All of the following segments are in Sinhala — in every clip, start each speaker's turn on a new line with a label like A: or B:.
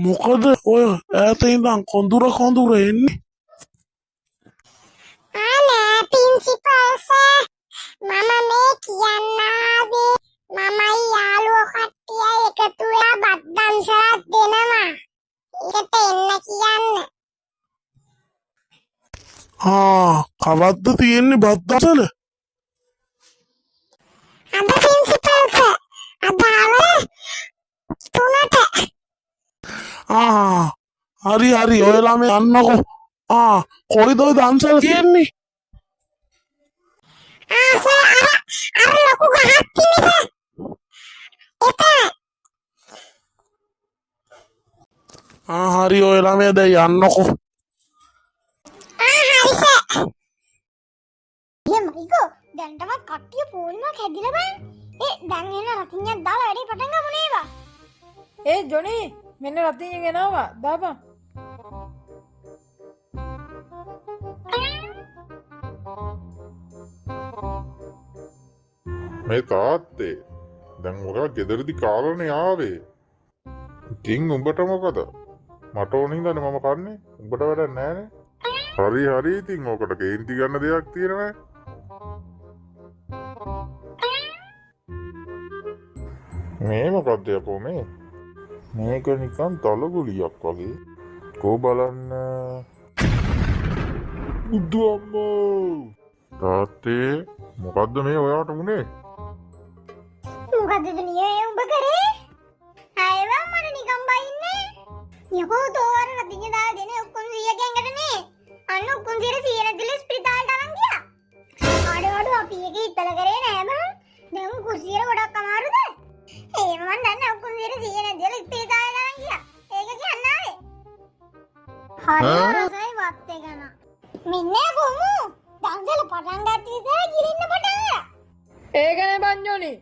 A: මොකද ඔය ඈත ඉඳන් කොඳුර එන්නේ?
B: අනේ ප්‍රින්සිපල් සර් මම මේ කියන්න ආවේ මමයි යාළුවෝ කට්ටිය එකතු වෙලා බත් දන්සලක් දෙනවා. ඒකට එන්න කියන්න.
A: කවද්ද තියෙන්නේ බත් දන්සල?
B: අද ප්‍රින්සිපල් සර් අදාළ 3ට.
A: හරි ඔයලා මේ යන්නකෝ. කොයිද ඔය දන්සල තියෙන්නේ?
B: සර් අර ලොකු ගහක් තියෙන්නේ සර්.
A: හරි ඔයලා මේ දැන් යන්නකෝ.
B: හරි සර්. මයිකෝ දැන්ටමත් කට්ටිය පොල්මක් හැදිලා බෑ. දැන් එන රතිඤ්ඤක් දාලා වැඩේ පටන් ගමු නේවා.
C: ජොනි මෙන්න රතිඤ්ඤ ගෙනාවා දාපන්.
D: මේ තාත්තේ දැන් ඔයා ගෙදරදි කාලනේ ආවේ. ඉතින් උඹට මොකද? මට ඕන හින්දානේ මම කන්නේ. උඹට වැඩක් නැහනේ. හරි ඉතින් ඕකට කේන්ති ගන්න දෙයක් තියෙනවා. මේ මොකක්ද යකෝ මේ? මේක නිකන් තලගුලියක් වගේ. කෝ බලන්න. බුදු අම්මෝ. තාත්තේ මොකද්ද මේ ඔයාට උනේ?
B: මොකද්ද දුනියේ උඹ කරේ? ආයෙවා මට නිකන් බයින්නේ. යකෝ තෝර රතිඤ්ඤ දාලා දෙන ඔක්කොම 100 ගෑංගටනේ. අන්න ඔක්කොම 100 නැතිල ස්පිරිතාලට අරන් ගියා. ආඩවඩු අපි එක ඉතල කරේ නෑ බං. දැන් කුස්සියට ගොඩක් අමාරුද? මම දන්නේ ඔක්කොම 100 නැතිල ස්පිරිතාලට අරන් ගියා. ඒක කියන්න ආවේ. හරි රසයි වත් එක නා. මින්නේ කොමු. දන්සල පටන් ගත්ත විතර ගිරින්න පටන් ගත්තා.
C: ඒකනේ බංජොනි.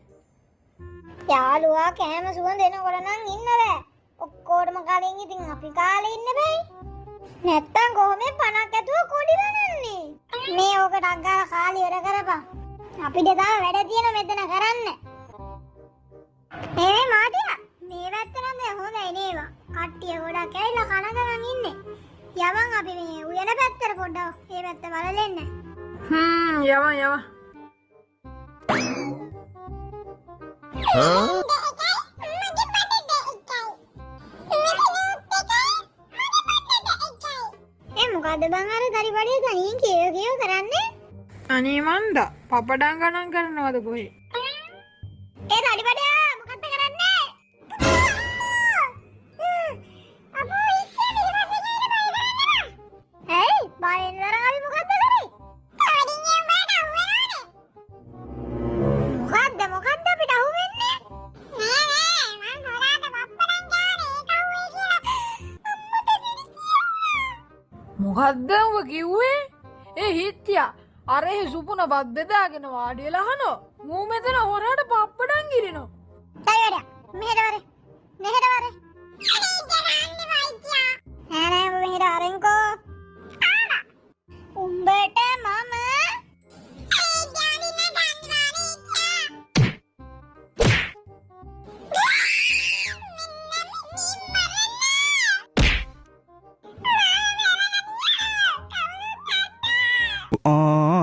B: යාළුවා කෑම සුවඳ එනකොට නම් ඉන්න බෑ. ඔක්කොටම කලින් ඉතින් අපි කාලේ ඉන්න බෑ. නැත්තම් කොහොමද පණක් ඇතුව කොඩි වනන්නේ? මේ ඕකට අග්ගාලා කාලි ඉවර කරපන්. අපිට තාම වැඩ තියෙන මෙතන කරන්න. මේ මාටියා මේ වැත්ත නම් හොඳයි නේවා. කට්ටිය ගොඩක් ඇවිල්ලා කන ගමන් ඉන්නේ. යවන් අපි මේ උයන පැත්තට පොඩ්ඩක් මේ පැත්ත බලලෙන්න.
C: යවා.
B: මොකද බං අර දරිපඩේ තනියෙන් කියව කරන්නේ?
C: අනේ මන්ද පපඩම් ගණන් කරනවද කොහේ?
B: ඒ දරිපඩේ මොකද්ද කරන්නේ? අපෝ ඉන්නේ ඉරපේ බයිරන්නේ. ඒයි බයින්නර අපි මොකද්ද කරේ? තවදින්නේ උඹට අහුවෙනවනේ. මොකද්ද අපිට අහුවෙන්නේ? නෑ මං හොරාට පප්පඩම් ගානේ ඒක අහුවේ කියලා.
C: මොකද්ද උඹ කිව්වේ? හිත්‍යා අර සුපුන බත් බෙදාගෙන වාඩි වෙලා අහනවා. මූ මෙතන හොරාට පප්පඩම් ගිරිනවා.
B: ඩයිවර් මෙහෙට වරේ. අනේ දරන්නේ වයියා. නෑ උඹ මෙහෙට අරන්කෝ. උඹට මම
E: Oh